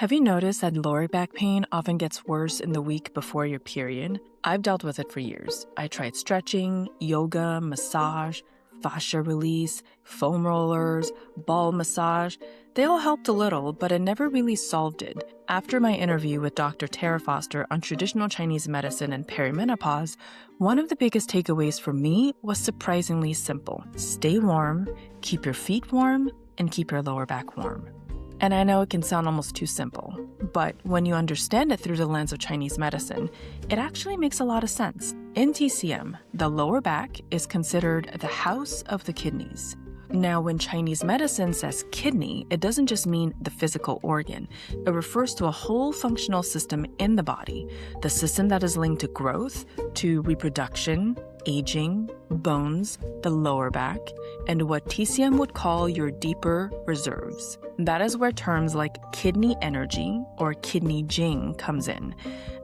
Have you noticed that lower back pain often gets worse in the week before your period? I've dealt with it for years. I tried stretching, yoga, massage, fascia release, foam rollers, ball massage. They all helped a little, but it never really solved it. After my interview with Dr. Tara Foster on traditional Chinese medicine and perimenopause, one of the biggest takeaways for me was surprisingly simple. Stay warm, keep your feet warm, and keep your lower back warm. And I know it can sound almost too simple, but when you understand it through the lens of Chinese medicine, it actually makes a lot of sense. In TCM, the lower back is considered the house of the kidneys. Now, when Chinese medicine says kidney, it doesn't just mean the physical organ. It refers to a whole functional system in the body, the system that is linked to growth, to reproduction, aging, bones, the lower back, and what TCM would call your deeper reserves. That is where terms like kidney energy or Kidney Jing comes in.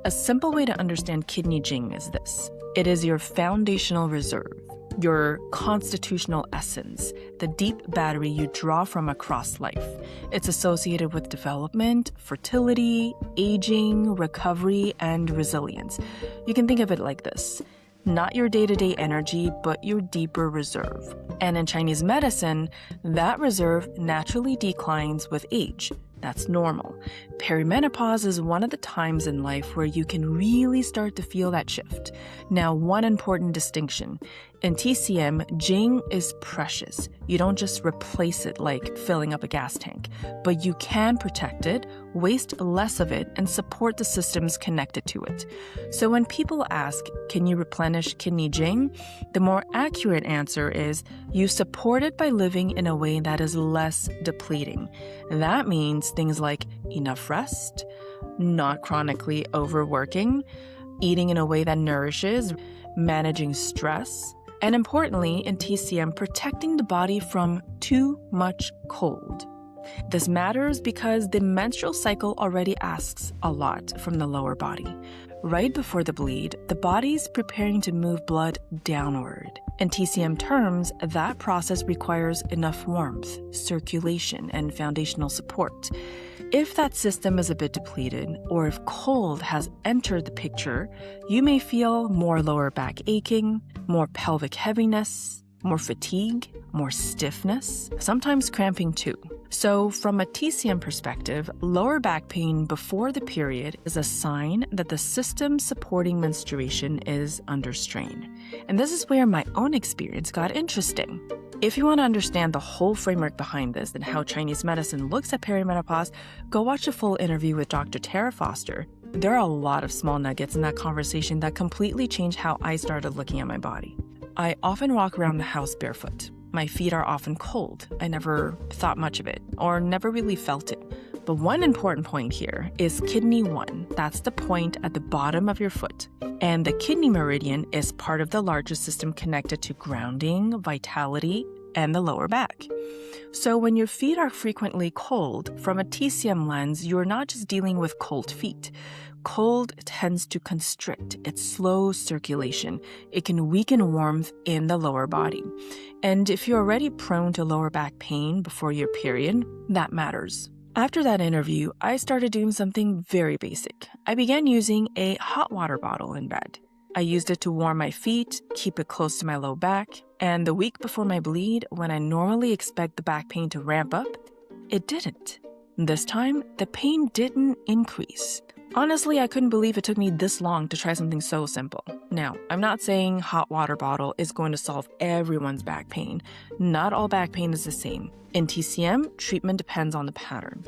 A simple way to understand Kidney Jing is this. It is your foundational reserve, your constitutional essence, the deep battery you draw from across life. It's associated with development, fertility, aging, recovery, and resilience. You can think of it like this. Not your day-to-day energy, but your deeper reserve. And in Chinese medicine, that reserve naturally declines with age. That's normal. Perimenopause is one of the times in life where you can really start to feel that shift. Now, one important distinction. In TCM, Jing is precious. You don't just replace it like filling up a gas tank, but you can protect it, waste less of it, and support the systems connected to it. So when people ask, can you replenish Kidney Jing? The more accurate answer is, you support it by living in a way that is less depleting. That means things like enough rest, not chronically overworking, eating in a way that nourishes, managing stress, and importantly, in TCM, protecting the body from too much cold. This matters because the menstrual cycle already asks a lot from the lower body. Right before the bleed, the body's preparing to move blood downward. In TCM terms, that process requires enough warmth, circulation, and foundational support. If that system is a bit depleted, or if cold has entered the picture, you may feel more lower back aching, more pelvic heaviness, more fatigue, more stiffness, sometimes cramping too. So from a TCM perspective, lower back pain before the period is a sign that the system supporting menstruation is under strain. And this is where my own experience got interesting. If you want to understand the whole framework behind this and how Chinese medicine looks at perimenopause, go watch a full interview with Dr. Tara Foster. There are a lot of small nuggets in that conversation that completely changed how I started looking at my body. I often walk around the house barefoot. My feet are often cold. I never thought much of it or never really felt it. But one important point here is kidney 1. That's the point at the bottom of your foot. And the kidney meridian is part of the largest system connected to grounding, vitality, and the lower back. So when your feet are frequently cold, from a TCM lens, you're not just dealing with cold feet. Cold tends to constrict. It slows circulation. It can weaken warmth in the lower body. And if you're already prone to lower back pain before your period, that matters. After that interview, I started doing something very basic. I began using a hot water bottle in bed. I used it to warm my feet, keep it close to my low back, and the week before my bleed, when I normally expect the back pain to ramp up, it didn't. This time, the pain didn't increase. Honestly, I couldn't believe it took me this long to try something so simple. Now, I'm not saying hot water bottle is going to solve everyone's back pain. Not all back pain is the same. In TCM, treatment depends on the pattern.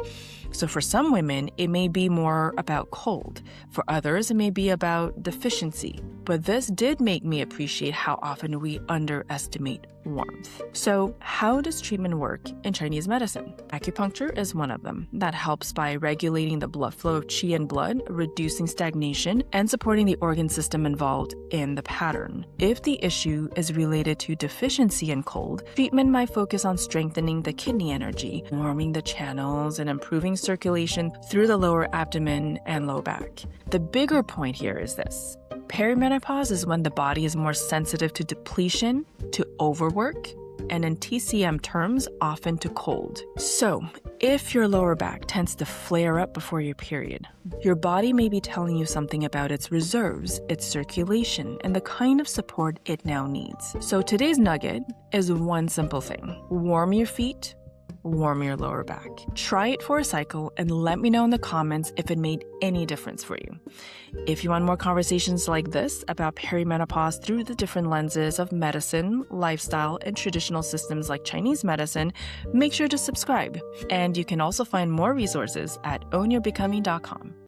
So for some women, it may be more about cold. For others, it may be about deficiency. But this did make me appreciate how often we underestimate warmth. So how does treatment work in Chinese medicine? Acupuncture is one of them. That helps by regulating the blood flow of qi and blood, reducing stagnation, and supporting the organ system involved in the pattern. If the issue is related to deficiency in cold, treatment might focus on strengthening the kidney energy, warming the channels, and improving circulation through the lower abdomen and low back. The bigger point here is this. Perimenopause is when the body is more sensitive to depletion, to overwork, and in TCM terms, often to cold. So, If your lower back tends to flare up before your period, your body may be telling you something about its reserves, its circulation, and the kind of support it now needs. So today's nugget is one simple thing. Warm your feet, warm your lower back. Try it for a cycle and let me know in the comments if it made any difference for you. If you want more conversations like this about perimenopause through the different lenses of medicine, lifestyle, and traditional systems like Chinese medicine, make sure to subscribe. And you can also find more resources at ownyourbecoming.com.